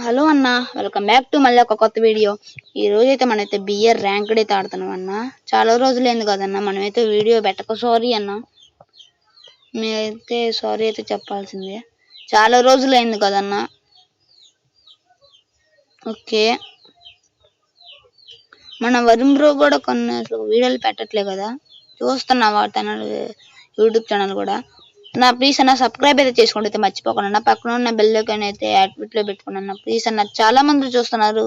Hello అన్న, welcome back to మళ్ళీ ఒక కొత్త వీడియో. ఈ రోజైతే మనమైతే బియర్ ర్యాంక్డ్ అయితే ఆడుతున్నాం అన్న. చాలా రోజులైంది కదన్న మనమైతే వీడియో పెట్టక. సారీ అన్న, మీరైతే సారీ అయితే చెప్పాల్సిందే. చాలా రోజులైంది కదన్న. ఓకే, మన వరుణ్ బ్రో కూడా కొన్ని వీడియోలు పెట్టట్లే కదా. చూస్తున్నా తన యూట్యూబ్ ఛానల్ కూడా. నా ప్లీజ్ అన్న సబ్స్క్రైబ్ అయితే చేసుకోండి, అయితే మర్చిపోకుండా. పక్కన ఉన్న బెల్ ఐకాన్ అయితే యాక్టివేట్లో పెట్టుకున్నా ప్లీజ్ అన్న. చాలా మంది చూస్తున్నారు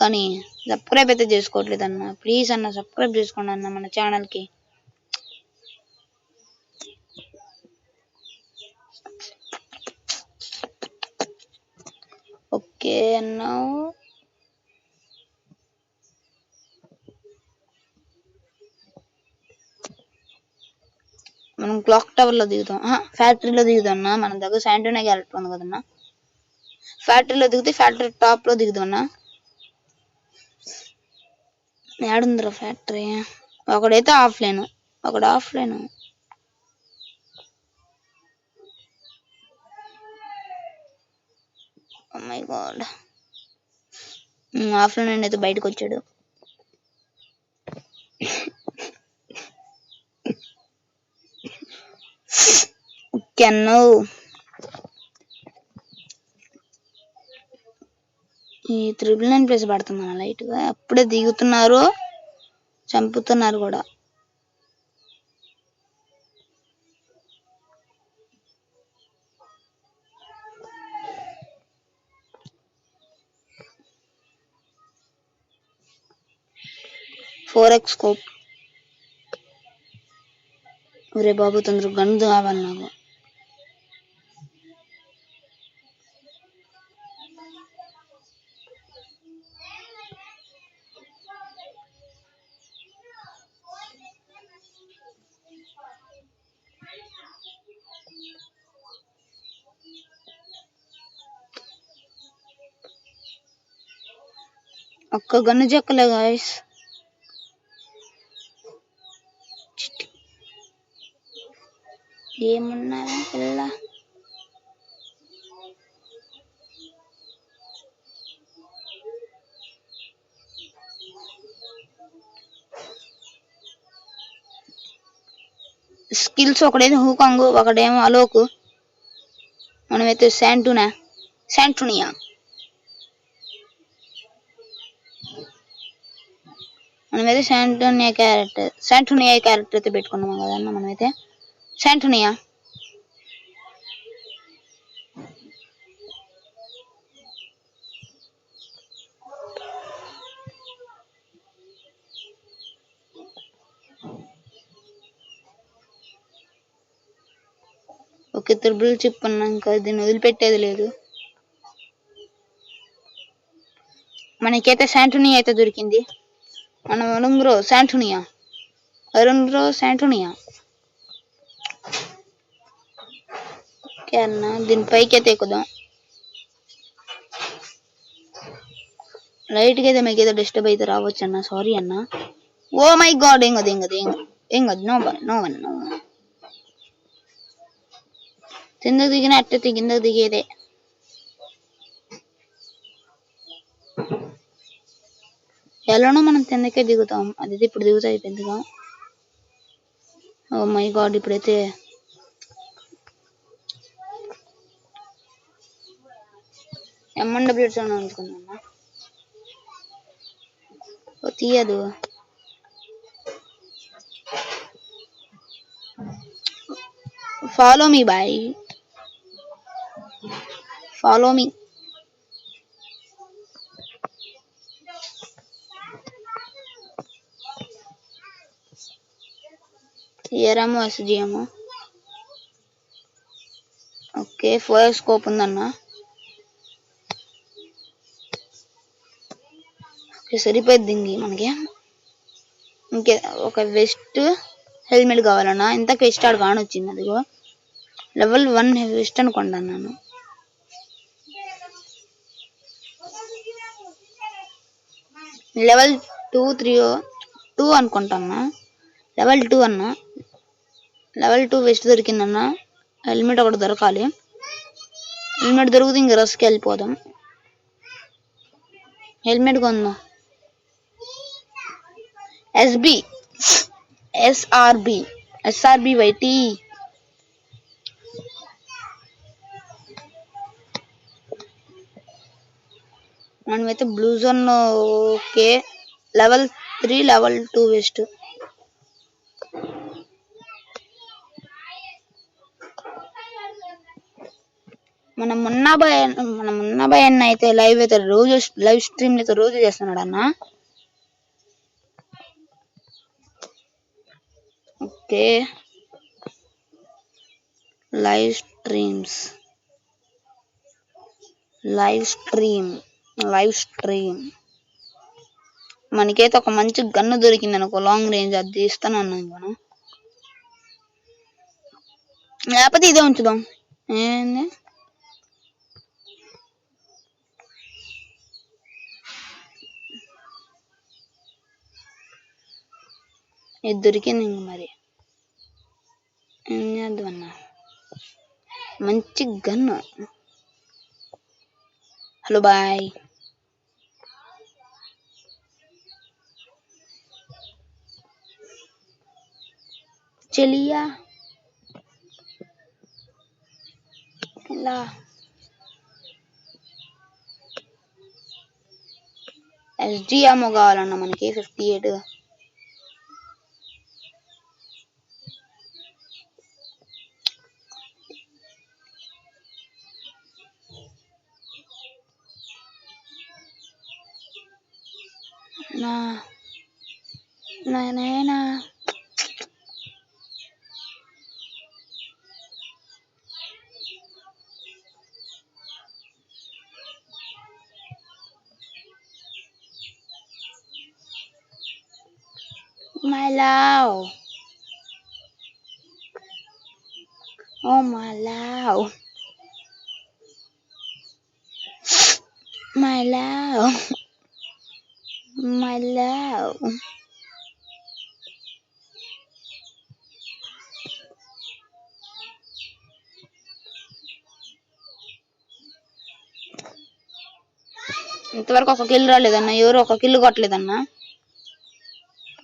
కానీ సబ్స్క్రైబ్ అయితే చేసుకోవట్లేదు అన్న. ప్లీజ్ అన్న సబ్స్క్రైబ్ చేసుకోండి అన్న మన ఛానల్కి. ఓకే అన్న, మనం క్లాక్ టవర్ లో దిగుతాం, ఫ్యాక్టరీలో దిగుతాం అన్న. మన దగ్గర శాంటోనా క్యారెక్టర్ ఉంది కదన్నా. ఫ్యాక్టరీలో దిగితే ఫ్యాక్టరీ టాప్ లో దిగుతాం అన్న. ఏడుందిరా ఫ్యాక్టరీ? ఒకడైతే ఆఫ్లైన్, ఒకడు offline. Oh my god, offline అయితే బయటకు వచ్చాడు. కెన్ను ఈ 999 ప్లేస్ పడుతుంది లైట్ గా. అప్పుడే దిగుతున్నారు, చంపుతున్నారు కూడా. Four X scope. ఒరే బాబు తొందరగా గన్ కావాలి నాకు. ఒక్క గన్ను చెక్కలే గాయస్. ఏమున్నా పిల్ల. స్కిల్స్ ఒకడేమో హూకాంగ్, ఒకడేమో అలోకు. మనమైతే శాంటోనియా మనమైతే శాంటోనియా క్యారెక్టర్ అయితే పెట్టుకున్నాం కదన్న. మనమైతే శాంటోనియా. ఓకే, త్రిబుల్ చిప్ అన్నాక దీన్ని వదిలిపెట్టేది లేదు. మనకైతే శాంటోనియా అయితే దొరికింది. మన వరుణ్ బ్రో శాంటోనియా. ఓకే అన్న, దీనిపైకి అయితే ఎక్కుదాం. లైట్గా అయితే మీకు ఏదో డిస్టర్బ్ అయితే రావచ్చు అన్న, సారీ అన్న. ఓ మై గాడ్, ఏం కాదు. No one. కిందకు దిగిన అట్టయితే కిందకు దిగేదే. ఎలానో మనం కిందకే దిగుతాం, అది ఇప్పుడు దిగుతాయి పెద్దగా. ఓ మై గాడ్, ఇప్పుడైతే MNW అనుకున్నా. తీయదు. Follow me boy, follow me. ఏరామో SGM. ఓకే, 4 స్కోప్ ఉందన్న. ఓకే, సరిపోద్ది మనకి. ఇంకే ఒక వెస్ట్ హెల్మెట్ కావాలన్నా. ఇంతకు వెస్ట్ ఆడ కానొచ్చింది, అదిగో లెవెల్ 1 వెస్ట్ అనుకుంటాను నేను. లెవెల్ 2 అనుకుంటాను. లెవెల్ 2 అన్న. Level 2 west దొరికిందన్న. హెల్మెట్ ఒకటి దొరకాలి. హెల్మెట్ దొరికితే ఇంక రస్కి వెళ్ళిపోదాం. హెల్మెట్ కొందాం. SB SRB YT. మనమైతే blue zone okay. Level 3 level 2 west. మనం మున్నాబాయ్ అన్న అయితే లైవ్ స్ట్రీమ్ అయితే రోజు చేస్తున్నాడు అన్న. ఓకే లైవ్ స్ట్రీమ్ మనకైతే ఒక మంచి గన్ను దొరికింది అనుకో, లాంగ్ రేంజ్, అది ఇస్తాను అన్నాను. లేకపోతే ఇదే ఉంచుదాం. ఏంది ఇది దొరికింది ఇంక మరి ఏం చేద్దాం అన్న. మంచి గన్ను. Hello bye. చలియా ఇలా ఎస్డి అమ్మో కావాలన్న మనకి 58. నా my love, oh my love, my love, my love. ఇంతవరకు ఒక కిల్ రాలేదన్న. ఎవరు ఒక కిల్ కొట్టలేదన్న.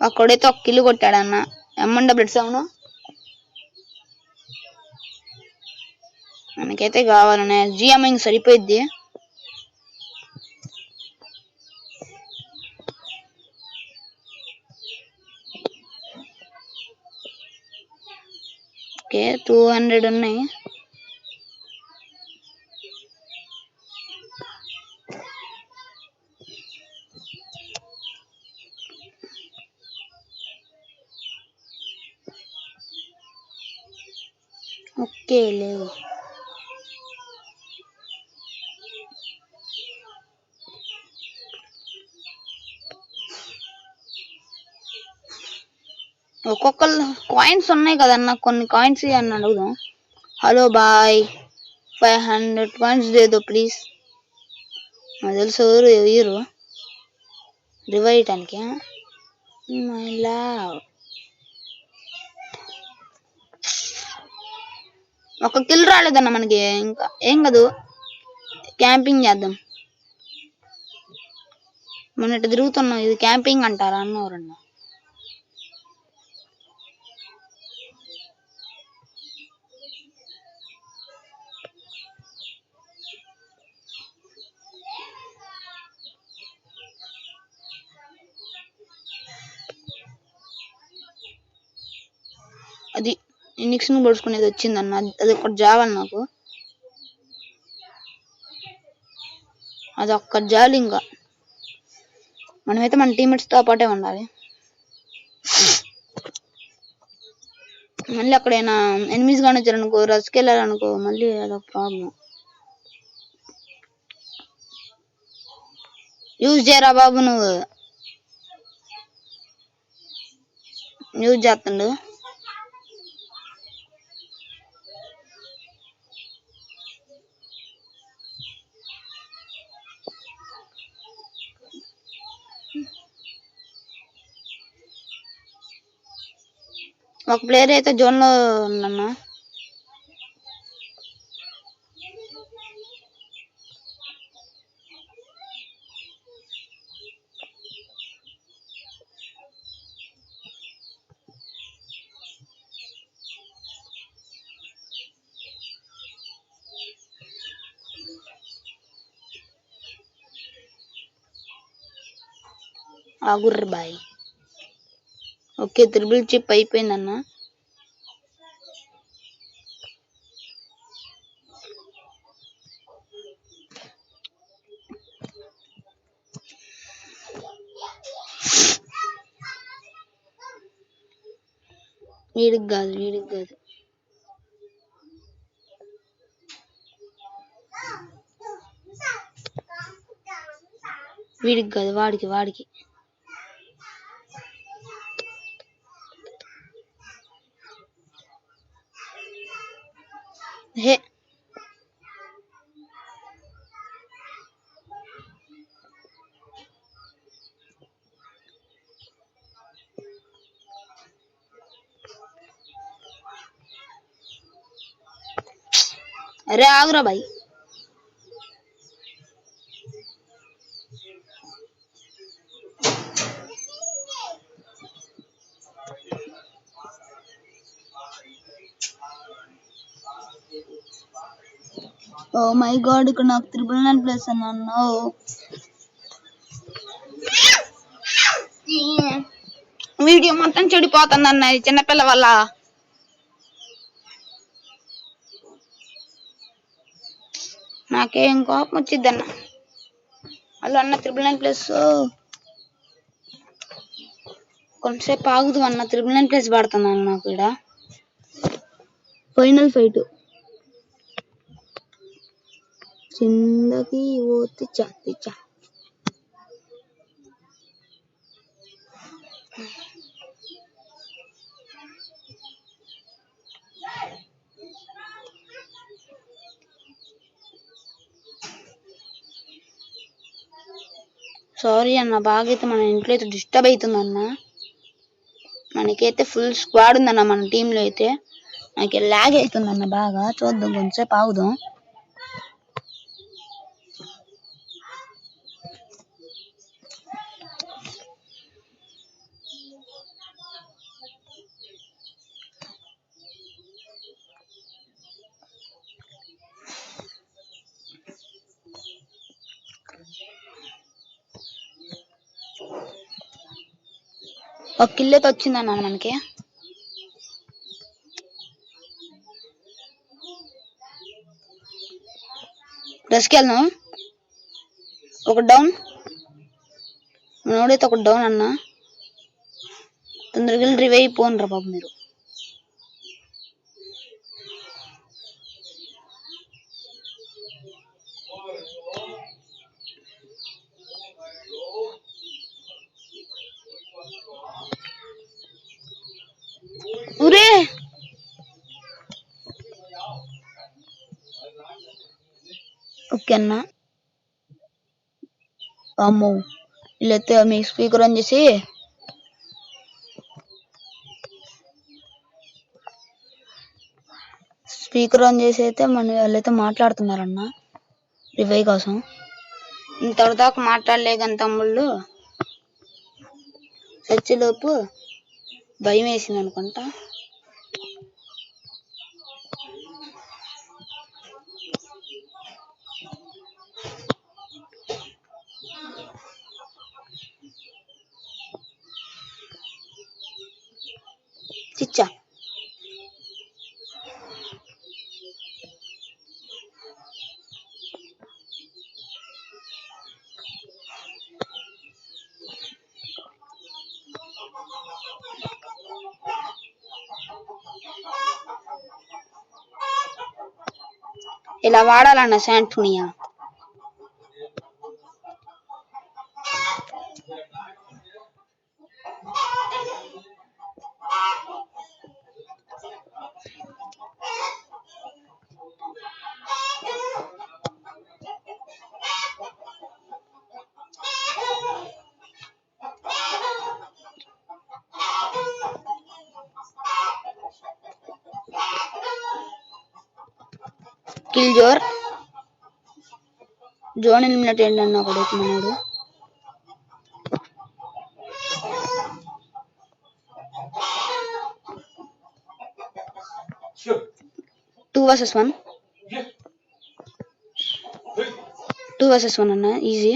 అక్కడైతే ఒక కిల్ కొట్టాడన్న. M1 మనకైతే కావాలన్న. జిఎం ఇంక సరిపోయిద్ది. ఓకే 200 ఉన్నాయి. ఓకే లేవు. ఒక్కొక్కరు కాయిన్స్ ఉన్నాయి కదన్న, కొన్ని కాయిన్స్ అని అడుగుదాం. హలో బాయ్ 500 కాయిన్స్ దేదో ప్లీజ్. నాకు తెలుసు ఎవరు ఇయ్యరు రివైవ్ చేయటానికి. My love. ఒక కిల్ రాలేదన్న మనకి. ఇంకా ఏం కాదు, క్యాంపింగ్ చేద్దాం. మనం ఇటు తిరుగుతున్నాం, ఇది క్యాంపింగ్ అంటారా అన్నవరన్నా. అది నిక్స్ ను పడుచుకునేది వచ్చిందన్న. అది ఒకటి జావాలి నాకు. అది ఒక్కటి జాలి. ఇంకా మనమైతే మన టీమ్మేట్స్ తో పాటే ఉండాలి. మళ్ళీ అక్కడైనా ఎనిమిస్ గాని వచ్చారనుకో, రసుకెళ్ళాలనుకో, మళ్ళీ అదొక ప్రాబ్లం. యూజ్ చేయరా బాబు, నువ్వు యూజ్ చేస్తుండు. ఒక ప్లేయర్ అయితే జోన్ లో ఉందన్న. ఆగుర్ర బాయ్. ఓకే, త్రిబుల్ చిప్ అయిపోయిందన్న. వీడికి కాదు వాడికి. హే అరే ఆగురా బాయ్. ఓ మై గాడ్, ఇక్కడ నాకు 999 అన్నా. వీడియో మొత్తం చెడిపోతుంది అన్న, చిన్నపిల్ల వల్ల. నాకేం కోపం వచ్చిద్దన్న. అలా అన్న 999 కొంతసేపు ఆగుదు అన్న. 999 పడుతున్నాను నాకు ఇక్కడ. ఫైనల్ ఫైట్ జిందగీ ఓ తిచ్చా. సారీ అన్న, బాగా అయితే మన ఇంట్లో అయితే డిస్టర్బ్ అవుతుందన్న. మనకైతే ఫుల్ స్క్వాడ్ ఉందన్న మన టీంలో అయితే. నాకు లాగ్ అవుతుందన్న బాగా. చూద్దాం, కొంచెంసేపు ఆగుదాం. ఒక కిల్ అయితే వచ్చిందన్న మనకి. రస్కెళ్దాం. ఒక డౌన్, మనోడైతే ఒక డౌన్ అన్న. తొందరగా రివైవ్ పోనరా బాబు మీరు. ఊరే ఓకే అన్న. అమ్మో, వీళ్ళైతే మీ స్పీకర్ ఆన్ చేసి అయితే వాళ్ళైతే మాట్లాడుతున్నారన్న రివై కోసం. ఇంతవరదాకా మాట్లాడలే కానీ తమ్ముళ్ళు, చచ్చిలోపు భయం వేసింది అనుకుంటా. చిచ్చా ఇలా వాడాలన్న శాంటోనియా. కిల్ జోన్ ఎలిమినేట్ ఏంటన్న ఒకడైతే మనోడు. టూ వర్సెస్ వన్ అన్న, easy.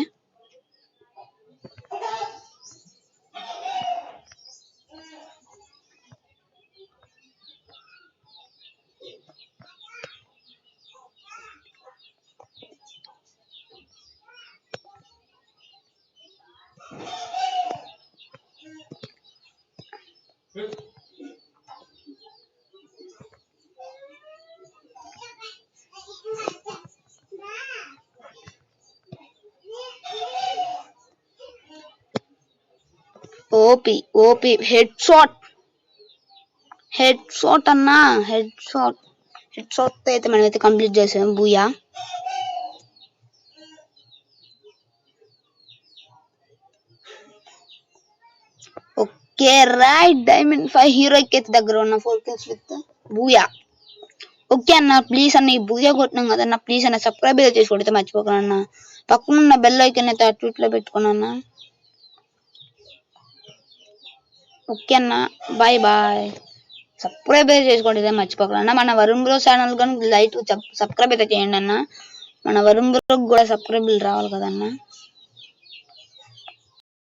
OP OP head shot అన్నా హెడ్ షాట్ తో అయితే మనమైతే కంప్లీట్ చేసాం. బూయా. ఓకే రైట్ డైమండ్ 5 హీరోకి అయితే దగ్గర ఉన్న 4 kills విత్ బూయా. ఓకే అన్న ప్లీజ్ అన్న ఈ బూయా కొట్టినాం కదన్న ప్లీజ్ అన్న సబ్స్క్రైబ్ అయితే చేసుకోండి మర్చిపోకండి అన్న. పక్కన ఉన్న బెల్ ఐకాన్ అయితే అటు ఇట్లో పెట్టుకున్నా అన్న. ఓకే అన్న బాయ్ బాయ్. సబ్స్క్రైబ్ అయితే చేసుకోండి మర్చిపోకండి అన్న. మన వరుణ్ బ్రో ఛానల్ కానీ లైట్ సబ్స్క్రైబ్ అయితే చేయండి అన్న. మన వరుణ్ బ్రోకి కూడా సబ్స్క్రైబ్ రావాలి కదన్న.